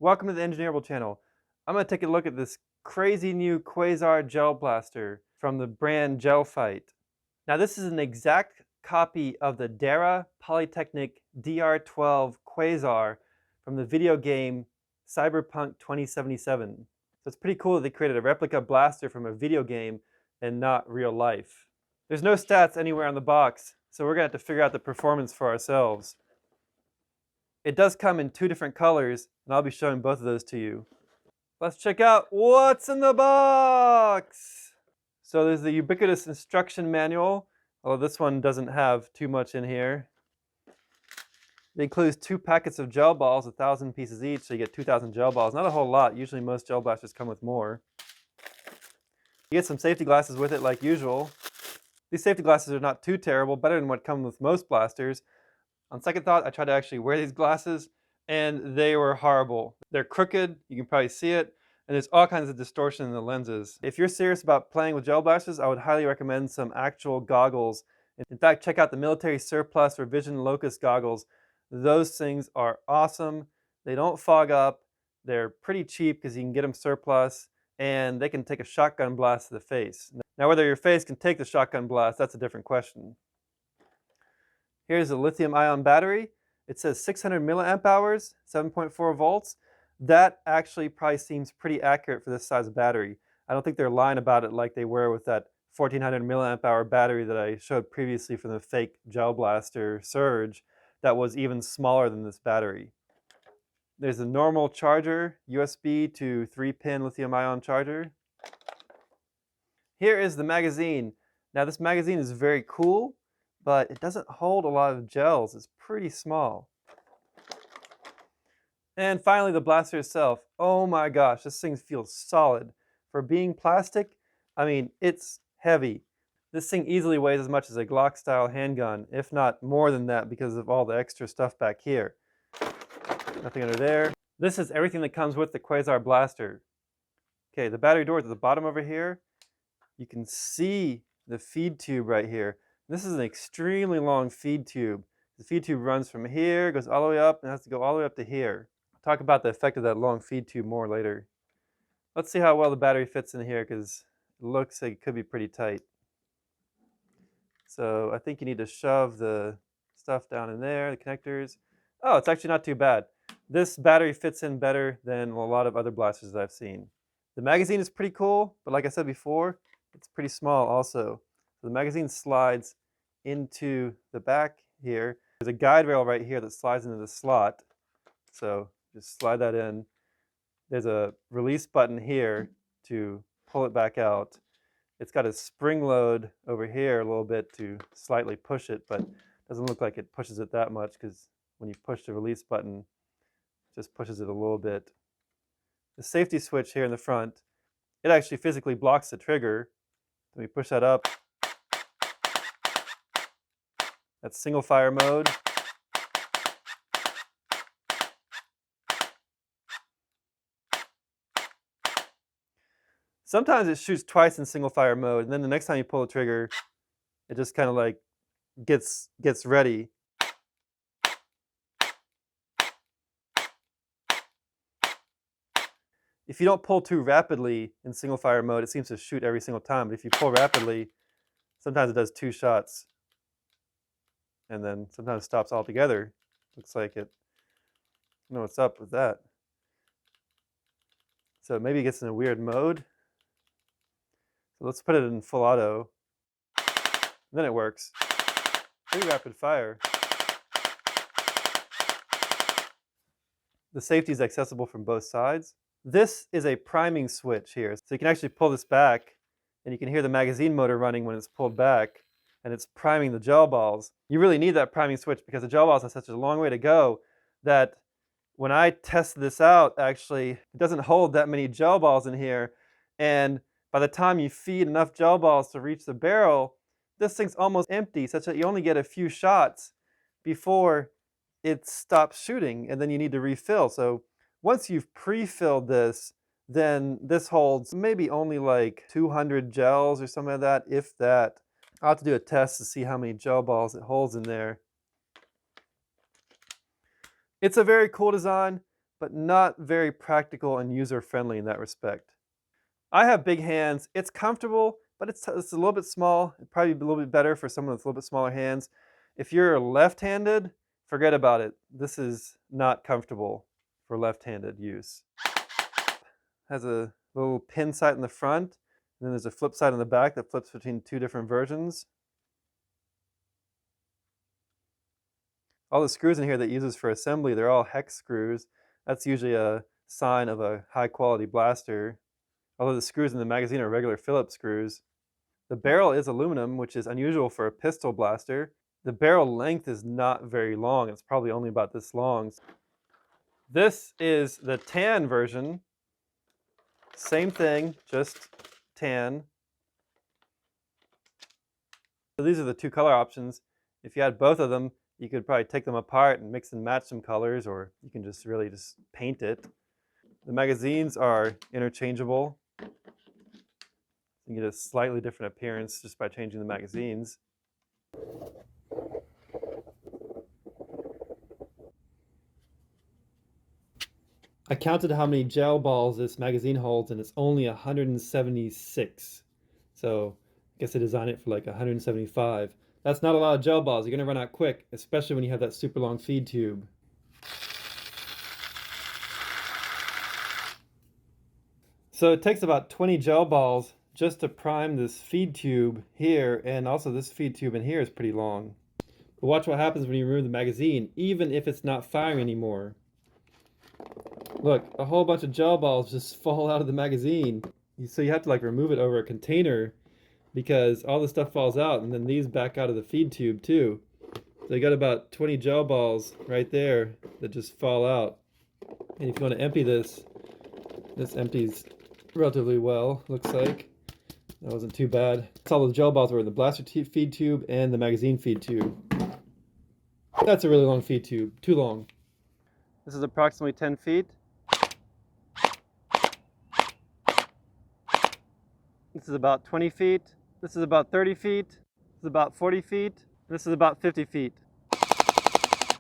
Welcome to the Engineerable channel. I'm going to take a look at this crazy new QUASAR Gel Blaster from the brand Gel Fight. Now this is an exact copy of the Dara Polytechnic DR-12 QUASAR from the video game CYBERPUNK 2077. So it's pretty cool that they created a replica blaster from a video game and not real life. There's no stats anywhere on the box, so we're going to have to figure out the performance for ourselves. It does come in two different colors, and I'll be showing both of those to you. Let's check out what's in the box! So there's the ubiquitous instruction manual, although this one doesn't have too much in here. It includes 2 packets of gel balls, 1,000 pieces each, so you get 2,000 gel balls. Not a whole lot. Usually most gel blasters come with more. You get some safety glasses with it like usual. These safety glasses are not too terrible, better than what come with most blasters. On second thought, I tried to actually wear these glasses, and they were horrible. They're crooked, you can probably see it, and there's all kinds of distortion in the lenses. If you're serious about playing with gel blasters, I would highly recommend some actual goggles. In fact, check out the military surplus or Vision Locus goggles. Those things are awesome. They don't fog up. They're pretty cheap because you can get them surplus, and they can take a shotgun blast to the face. Now, whether your face can take the shotgun blast, that's a different question. Here's a lithium-ion battery. It says 600 milliamp hours, 7.4 volts. That actually probably seems pretty accurate for this size of battery. I don't think they're lying about it like they were with that 1400 milliamp hour battery that I showed previously from the fake Gel Blaster Surge that was even smaller than this battery. There's a normal charger, USB to 3-pin lithium-ion charger. Here is the magazine. Now this magazine is very cool, but it doesn't hold a lot of gels. It's pretty small. And finally, the blaster itself. Oh my gosh, this thing feels solid. For being plastic, I mean, it's heavy. This thing easily weighs as much as a Glock-style handgun, if not more than that because of all the extra stuff back here. Nothing under there. This is everything that comes with the QUASAR blaster. Okay, the battery door is at the bottom over here. You can see the feed tube right here. This is an extremely long feed tube. The feed tube runs from here, goes all the way up, and has to go all the way up to here. I'll talk about the effect of that long feed tube more later. Let's see how well the battery fits in here because it looks like it could be pretty tight. So I think you need to shove the stuff down in there, the connectors. Oh, it's actually not too bad. This battery fits in better than a lot of other blasters that I've seen. The magazine is pretty cool, but like I said before, it's pretty small also. So the magazine slides into the back here. There's a guide rail right here that slides into the slot. So just slide that in. There's a release button here to pull it back out. It's got a spring load over here a little bit to slightly push it, but it doesn't look like it pushes it that much because when you push the release button, it just pushes it a little bit. The safety switch here in the front, it actually physically blocks the trigger. Let me push that up. That's single fire mode. Sometimes it shoots twice in single fire mode, and then the next time you pull the trigger, it just kind of like gets ready. If you don't pull too rapidly in single fire mode, it seems to shoot every single time. But if you pull rapidly, sometimes it does 2 shots. And then sometimes it stops altogether. Looks like it. I don't know what's up with that. So maybe it gets in a weird mode. So let's put it in full auto. And then it works. Pretty rapid fire. The safety is accessible from both sides. This is a priming switch here. So you can actually pull this back, and you can hear the magazine motor running when it's pulled back, and it's priming the gel balls. You really need that priming switch because the gel balls have such a long way to go that when I tested this out, actually, it doesn't hold that many gel balls in here. And by the time you feed enough gel balls to reach the barrel, this thing's almost empty, such that you only get a few shots before it stops shooting, and then you need to refill. So once you've pre-filled this, then this holds maybe only like 200 gels or something like that, if that. I'll have to do a test to see how many gel balls it holds in there. It's a very cool design, but not very practical and user-friendly in that respect. I have big hands. It's comfortable, but it's a little bit small. It'd probably be a little bit better for someone with a little bit smaller hands. If you're left-handed, forget about it. This is not comfortable for left-handed use. Has a little pin sight in the front, and then there's a flip side on the back that flips between two different versions. All the screws in here that it uses for assembly, they're all hex screws. That's usually a sign of a high-quality blaster. Although the screws in the magazine are regular Phillips screws. The barrel is aluminum, which is unusual for a pistol blaster. The barrel length is not very long. It's probably only about this long. This is the tan version. Same thing, just tan. So these are the two color options. If you had both of them, you could probably take them apart and mix and match some colors, or you can just really just paint it. The magazines are interchangeable. You get a slightly different appearance just by changing the magazines. I counted how many gel balls this magazine holds, and it's only 176. So I guess they designed it for like 175. That's not a lot of gel balls. You're gonna run out quick, especially when you have that super long feed tube. So it takes about 20 gel balls just to prime this feed tube here, and also this feed tube in here is pretty long. But watch what happens when you remove the magazine, even if it's not firing anymore. Look, a whole bunch of gel balls just fall out of the magazine. So you have to like remove it over a container because all the stuff falls out, and then these back out of the feed tube too. So you got about 20 gel balls right there that just fall out. And if you want to empty this, this empties relatively well, looks like. That wasn't too bad. That's all the gel balls were in the blaster feed tube and the magazine feed tube. That's a really long feed tube, too long. This is approximately 10 feet. This is about 20 feet. This is about 30 feet. This is about 40 feet. This is about 50 feet.